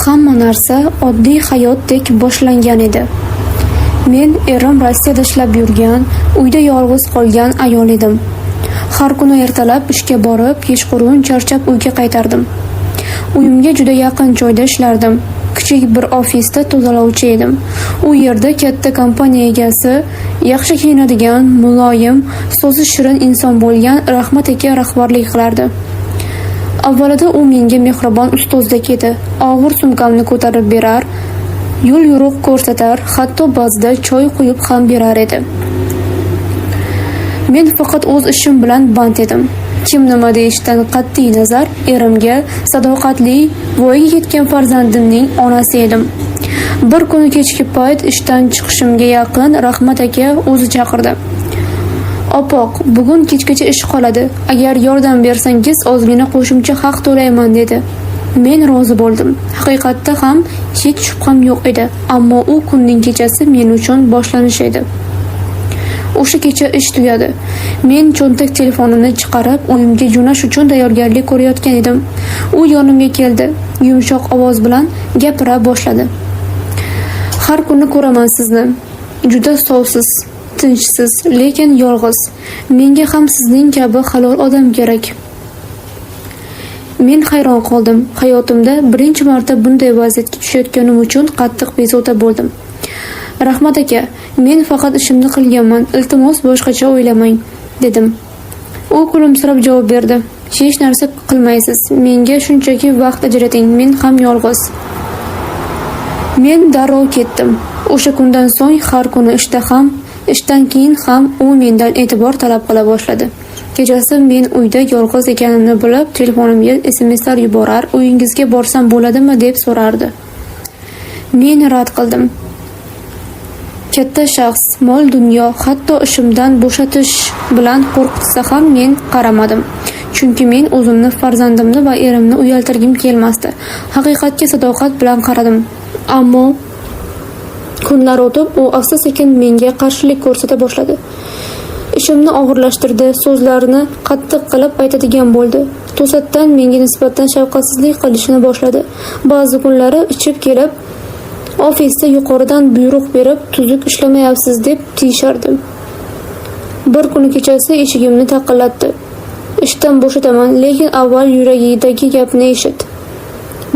Hamma narsa oddiy hayotdek boshlangan edi. Men erim Rossiyada ishlab yurgan, uyda yolg'iz qolgan ayol edim. Har kuni ertalab ishga borib, kechqurun charchab uyga qaytardim. Uyimga juda yaqin joyda ishlardim. Kichik bir ofisda tozalovchi edim. U yerda katta kompaniya egasi, yaxshi kiyinadigan, muloyim, so'zi shirin inson bo'lgan Rahmat aka rahbarlik qilardi. Avvalida u menga mehribon ustozdek edi. Og'ir sumkamni ko'tarib berar, yo'l yo'riq ko'rsatar, hatto ba'zida choy quyib ham berar edi. Men faqat o'z ishim bilan band edim. Kim nima deyishdan qat'iy nazar, erimga sadoqatli, voyaga yetgan farzandimning onasi edim. Bir kuni kechki payt ishdan chiqishimga yaqin Rahmat aka o'zi chaqirdi. "Opoq, bugun kechgacha ish qoladi. Agar yordam bersangiz, ozgina qo'shimcha haq to'layman" dedi. Men rozi bo'ldim. Haqiqatda ham hech shubham yo'q edi, ammo u kunning kechasi men uchun boshlanish edi. O'sha kecha ish tugadi. Men cho'ntak telefonimni chiqarib, uyimga jo'nash uchun tayyorgarlik ko'rayotgan edim. U yonimga keldi. Yumshoq ovoz bilan gapira boshladi. "Har kuni ko'raman sizni. Juda sovsiz, tinchsiz, lekin yolg'iz. Menga ham sizning kabi halol odam kerak." Men hayron qoldim. Hayotimda birinchi marta bunday vaziyatga tushayotganim uchun qattiq bezovta bo'ldim. "Rahmat aka, men faqat ishimni qilganman. Iltimos boshqacha o'ylamang", dedim. U kulimsirab javob berdi. "Hech narsa qilmaysiz. Menga shunchaki vaqt ajrating. Men ham yolg'iz." Men darrov ketdim. O'sha kundan so'ng har kuni ishdan keyin ham u mendan e'tibor talab qila boshladi. Kechasi men uyda yolg'iz ekanimni bilib, telefonimga SMSlar yuborar, "Uyingizga borsam bo'ladimi?" deb so'rardi. Men rad qildim. Katta shaxs, mol dunyo, hatto ishimdan bo'shatish bilan qo'rqitsa ham men qaramadim. Chunki men o'zimni, farzandimni va erimni uyaltirgim kelmasdi. Haqiqatga sadoqat bilan qaradim. Ammo kunlar o'tib, u asta-sekin menga qarshilik ko'rsata boshladi. Ishimni og'irlashtirdi, so'zlarini qattiq qilib aytadigan bo'ldi. To'satdan menga nisbatan shafqatsizlik qilishni boshladi. Ba'zi kunlari ichib kelib, ofisda yuqoridan buyruq berib, "Tuzuk ishlamayapsiz" deb tiyishardi. Bir kuni kechasi eshigimni taqillatdi. "Ishdan bo'shataman, lekin avval yuragidagi gapni eshit.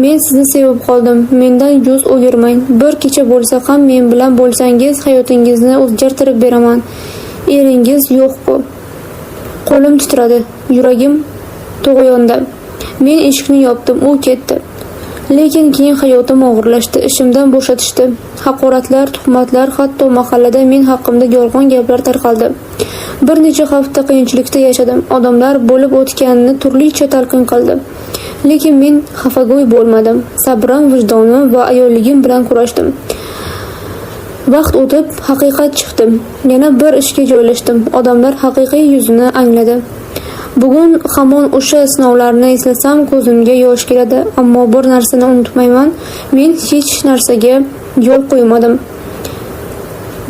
Men sizni sevib qoldim. Mendan yuz o'girmang. Bir kecha bo'lsa ham men bilan bo'lsangiz, hayotingizni o'zgartirib beraman. Eringiz yo'q-ku." Qo'lim titradi, yuragim tug'yonda. Men eshikni yopdim, u ketdi. Lekin keyin hayotim og'irlashdi. Ishimdan bo'shatishdi. Haqoratlar, tuhmatlar, hatto mahallada men haqimda yolg'on gaplar tarqaldi. Bir necha hafta qiyinchilikda yashadim. Odamlar bo'lib o'tganini turlicha talqin qildi. Lekin men xafago'y bo'lmadim. Sabrim, vijdonim va ayolligim bilan kurashdim. Vaqt o'tib, haqiqat chiqdi. Yana bir ishga joylashdim. Odamlar haqiqiy yuzini angladi. Bugun hamon o'sha sinovlarni eslasam ko'zimga yosh keladi, ammo bir narsani unutmayman, men hech narsaga yo'l qo'ymadim.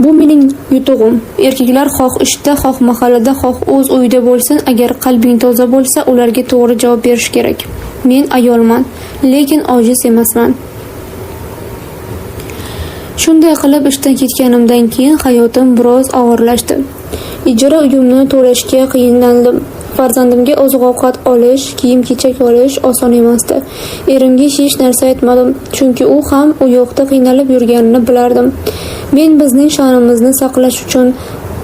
Bu mening yutug'im. Erkaklar xoh ishda, xoh mahallada, xoh o'z uyida bo'lsin, agar qalbing toza bo'lsa, ularga to'g'ri javob berish kerak. Men ayolman, lekin ojiz emasman. Shunday qilib ishdan ketganimdan keyin hayotim biroz og'irlashdi. Ijara uyimni to'lashga qiynaldim. Farzandimga oziq-ovqat olish, kiyim-kechak olish oson emasdi. Erimga hech narsa aytmadim, chunki u ham u yoqda qiynalib yurganini bilardim. Men bizning sha'nimizni saqlash uchun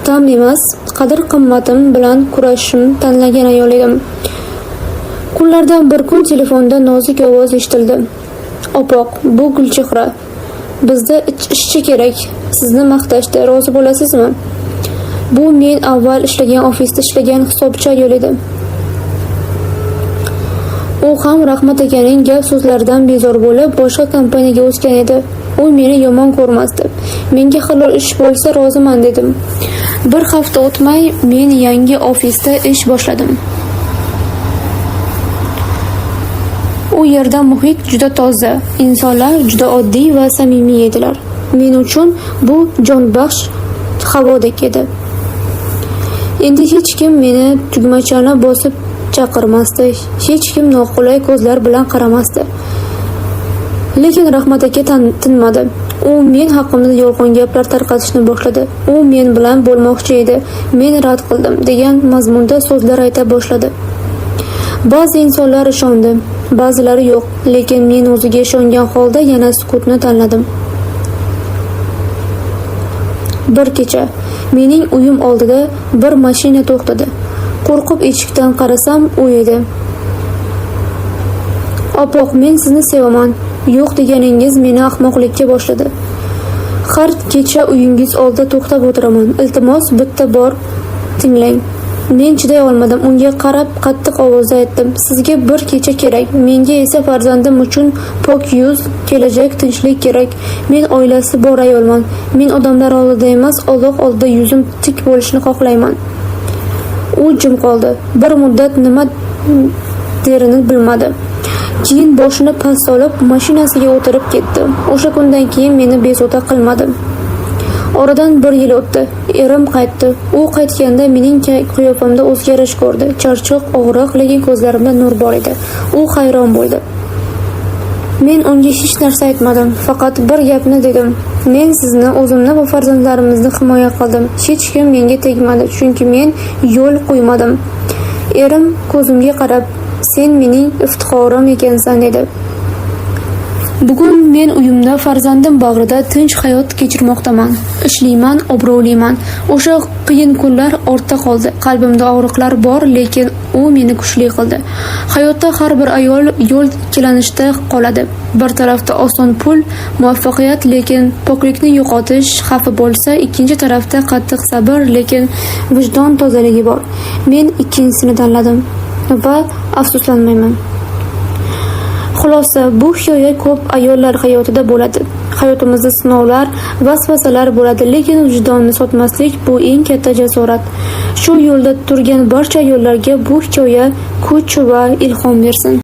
tam emas, qadr-qimmatim bilan kurashishni tanlagan ayol edim. Kunlardan bir kun telefonda nozik ovoz eshitildi. "Opoq, bu Gulchehra. Bizda ishchi kerak. Sizni maqtashdi. Rozi bo'lasizmi?" Bu men avval ishlagan ofisda ishlagan hisobchi ayol edi. U ham Rahmat akaning gap so'zlaridan bezor bo'lib, boshqa kompaniyaga o'tgan edi. U meni yomon ko'rmasdi. Menga halol ish bo'lsa roziman dedim. Bir hafta o'tmay men yangi ofisda ish boshladim. U yerda muhit juda toza, insonlar juda oddiy va samimiy edilar. Men uchun bu jonbaxsh havodek edi. Endi hech kim meni tugmachani bosib chaqirmasdi, hech kim noqulay ko'zlar bilan qaramasdi. Lekin Rahmat aka tinmadi. U men haqimda yolg'on gaplar tarqatishni boshladi. U men bilan bo'lmoqchi edi. Men rad qildim degan mazmunda so'zlar ayta boshladi. Ba'zi insonlar ishondi, ba'zilari yo'q, lekin men o'ziga ishongan holda yana sukutni tanladim. Bir kecha mening uyim oldida bir mashina to'xtadi. Qo'rqib eshikdan qarasam, u edi. "Opoq, men sizni sevaman. Yo'q deganingiz meni ahmoqlikka boshladi. Har kecha uyingiz oldida to'xtab o'tiraman. Iltimos, bitta bor tinglang." Men chiday olmadim. Unga qarab qattiq ovozda aytdim: "Sizga bir kecha kerak, menga esa farzandim uchun pok yuz, kelajak, tinchlik kerak. Men oilasi bor ayolman. Men odamlar oldida emas, Alloh oldida yuzim tik bo'lishini xohlayman." U jim qoldi. Bir muddat nima derini bilmadi. Keyin boshini past solib mashinasiga o'tirib ketdi. O'sha kundan keyin meni bezovta qilmadi. Oradan bir yil o'tdi. Erim qaytdi. U qaytganda mening qiyofamda o'zgarish ko'rdi. Charchoq, og'riq, lekin ko'zlarimda nur bor edi. U hayron bo'ldi. Men unga hech narsa aytmadim. Faqat bir gapni dedim. Men sizni, o'zimni va farzandlarimizni himoya qildim. Hech kim menga tegmadi, chunki men yo'l qo'ymadim. Erim ko'zimga qarab: "Sen mening iftixorim ekansan" dedi. Bugun men uyimda, farzandim bag'rida tinch hayot kechirmoqdaman. Ishlayman, obro'liman. O'sha qiyin kunlar ortda qoldi. Qalbimda og'riqlar bor, lekin u meni kuchli qildi. Hayotda har bir ayol yo'l ikkilanishda qoladi. Bir tarafda oson pul, muvaffaqiyat, lekin poklikni yo'qotish xavfi bo'lsa, ikkinchi tarafda qattiq sabr, lekin vijdon tozaligi bor. Men ikkinchisini tanladim va afsuslanmayman. Xulosa, bu hikoya ko'p ayollar hayotida bo'ladi. Hayotimizda sinovlar, vasvasalar bo'ladi, lekin vijdonni sotmaslik bu eng katta jasorat. Shu yo'lda turgan barcha ayollarga bu hikoya kuch va ilhom bersin.